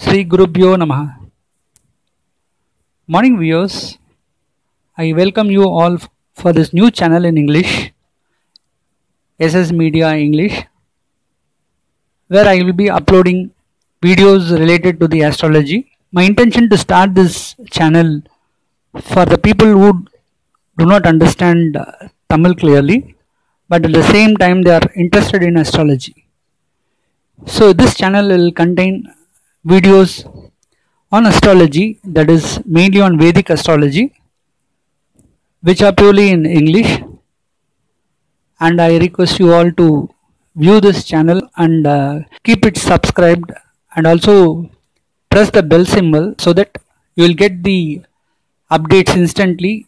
Sri Gurubhyo Namaha. Morning viewers, I welcome you all for this new channel in English, SS Media English, where I will be uploading videos related to the astrology. My intention to start this channel for the people who do not understand Tamil clearly, but at the same time they are interested in astrology. So this channel will contain videos on astrology, that is mainly on Vedic astrology, which are purely in English, and I request you all to view this channel and keep it subscribed, and also press the bell symbol so that you will get the updates instantly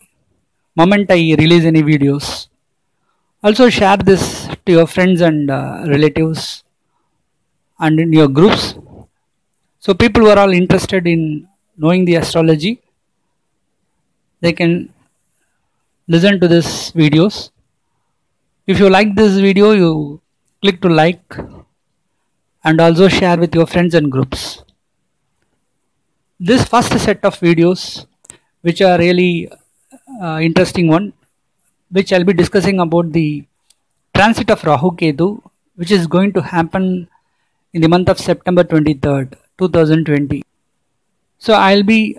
moment I release any videos. Also share this to your friends and relatives and in your groups, so people who are all interested in knowing the astrology, they can listen to these videos. If you like this video, you click to like and also share with your friends and groups. This first set of videos, which are really interesting one, which I'll be discussing about the transit of Rahu Ketu, which is going to happen in the month of September 23rd, 2020. So I'll be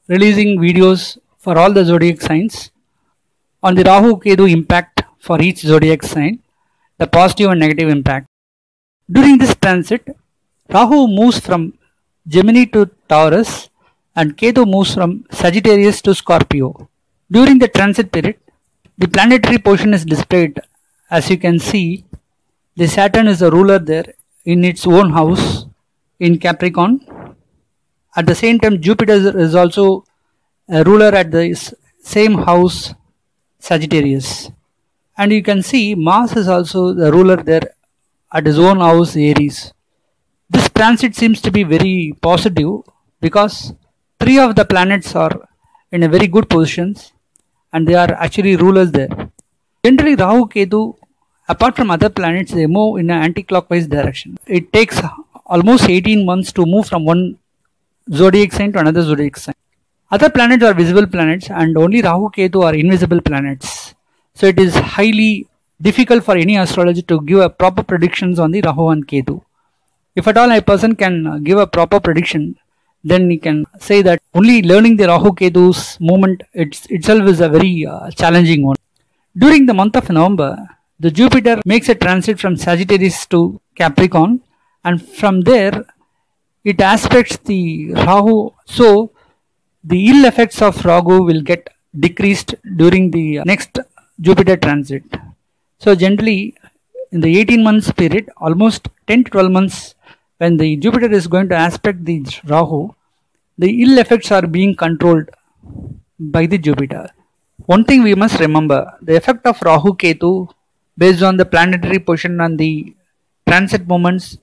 releasing videos for all the zodiac signs on the Rahu Ketu impact for each zodiac sign, the positive and negative impact. During this transit, Rahu moves from Gemini to Taurus and Ketu moves from Sagittarius to Scorpio. During the transit period, the planetary position is displayed. As you can see, the Saturn is a ruler there in its own house in Capricorn. At the same time, Jupiter is also a ruler at the same house, Sagittarius. And you can see Mars is also the ruler there at his own house, Aries. This transit seems to be very positive because three of the planets are in a very good positions and they are actually rulers there. Generally, Rahu Ketu, apart from other planets, they move in an anti-clockwise direction. It takes almost 18 months to move from one zodiac sign to another zodiac sign. Other planets are visible planets and only Rahu Ketu are invisible planets. So it is highly difficult for any astrologer to give a proper predictions on the Rahu and Ketu. If at all a person can give a proper prediction, then he can say that only learning the Rahu Ketu's movement itself is a very challenging one. During the month of November, the Jupiter makes a transit from Sagittarius to Capricorn, and from there it aspects the Rahu. So the ill effects of Rahu will get decreased during the next Jupiter transit. So generally in the 18 months period, almost 10 to 12 months, when the Jupiter is going to aspect the Rahu, the ill effects are being controlled by the Jupiter. One thing we must remember, the effect of Rahu Ketu based on the planetary position and the transit moments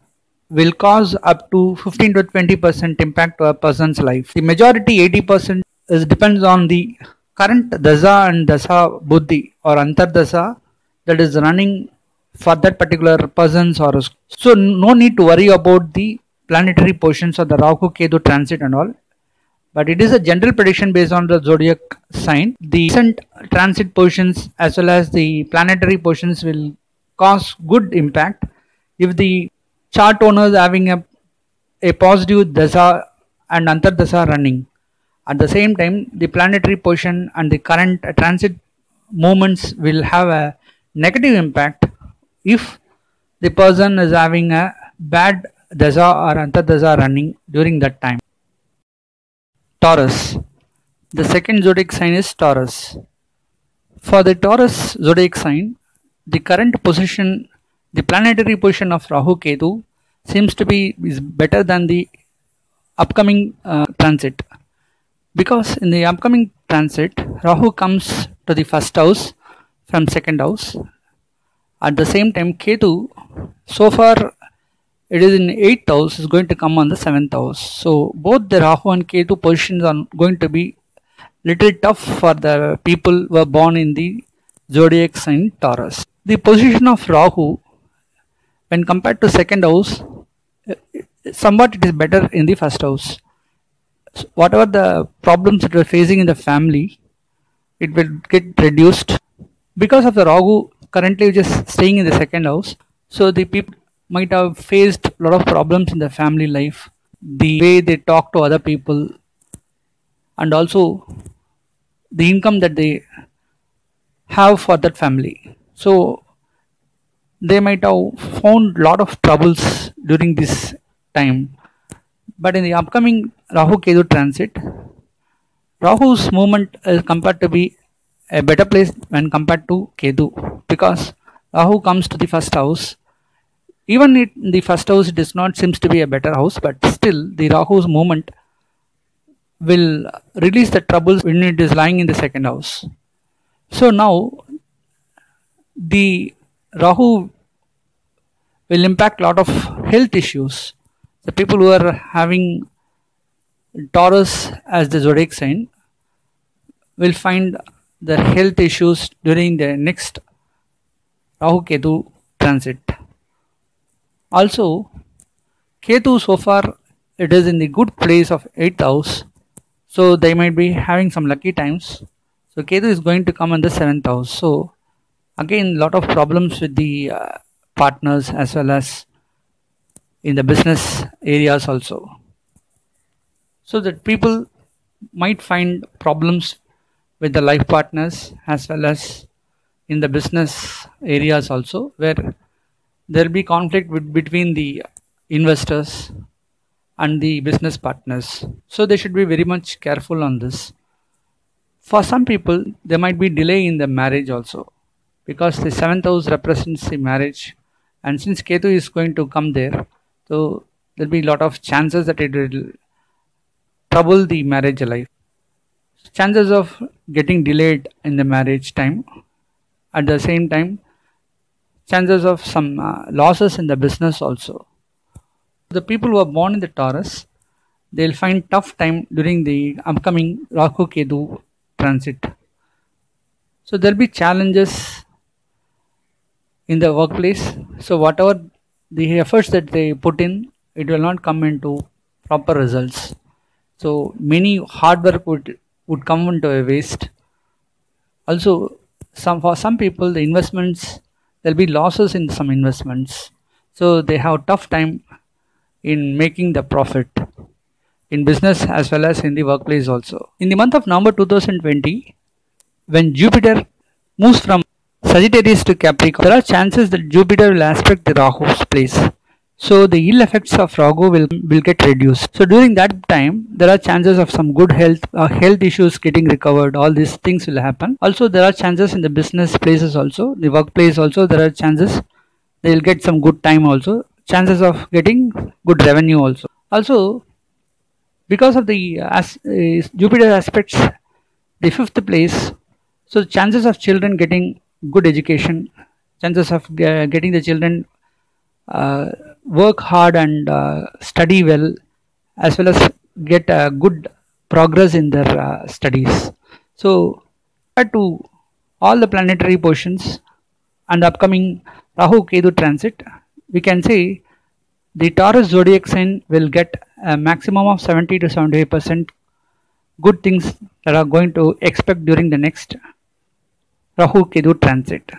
will cause up to 15 to 20% impact to a person's life. The majority 80% depends on the current Dasa and Dasa Buddhi or Antardasa that is running for that particular person's horoscope. So no need to worry about the planetary positions of the Rahu Ketu transit and all. But it is a general prediction based on the zodiac sign. The recent transit positions as well as the planetary positions will cause good impact if the chart owner is having a positive dasa and antardasa running. At the same time, the planetary position and the current transit movements will have a negative impact if the person is having a bad dasa or antardasa running during that time. Taurus. The second zodiac sign is Taurus. For the Taurus zodiac sign, the current position, the planetary position of Rahu Ketu seems to be better than the upcoming transit, because in the upcoming transit Rahu comes to the first house from second house. At the same time, Ketu, so far it is in 8th house, is going to come on the 7th house. So both the Rahu and Ketu positions are going to be little tough for the people who are born in the zodiac sign Taurus. The position of Rahu when compared to second house somewhat it is better in the first house. So whatever the problems that we're facing in the family, it will get reduced because of the Rahu currently just staying in the second house. So the people might have faced a lot of problems in the family life, the way they talk to other people, and also the income that they have for that family. So they might have found a lot of troubles during this time. But in the upcoming Rahu Ketu transit, Rahu's movement is compared to be a better place when compared to Ketu, because Rahu comes to the first house. Even in the first house, it does not seems to be a better house, but still the Rahu's movement will release the troubles when it is lying in the second house. So now the Rahu will impact a lot of health issues. The people who are having Taurus as the zodiac sign will find their health issues during the next Rahu Ketu transit. Also, Ketu so far it is in the good place of 8th house, so they might be having some lucky times. So Ketu is going to come in the 7th house. So again, lot of problems with the partners as well as in the business areas also. So that people might find problems with the life partners as well as in the business areas also, where there will be conflict between the investors and the business partners. So they should be very much careful on this. For some people, there might be delay in the marriage also, because the 7th house represents the marriage, and since Ketu is going to come there, so there will be a lot of chances that it will trouble the marriage life. Chances of getting delayed in the marriage time, at the same time chances of some losses in the business also. The people who are born in the Taurus, they'll find tough time during the upcoming Rahu Ketu transit. So there'll be challenges in the workplace. So whatever the efforts that they put in, it will not come into proper results. So many hard work would come into a waste. Also, for some people, the investments, there'll be losses in some investments. So they have tough time in making the profit in business as well as in the workplace also. In the month of November 2020, when Jupiter moves from Sagittarius to Capricorn, there are chances that Jupiter will aspect the Rahu's place. So the ill effects of Rahu will get reduced. So during that time, there are chances of some good health issues getting recovered. All these things will happen. Also, there are chances in the business places also, the workplace also, there are chances they will get some good time also. Chances of getting good revenue also. Also, because of the Jupiter aspects the 5th place, so chances of children getting good education, chances of getting the children work hard and study well, as well as get good progress in their studies. So compared to all the planetary positions and upcoming Rahu Ketu transit, we can say the Taurus zodiac sign will get a maximum of 70 to 78% good things that are going to expect during the next Rahu Ketu transit.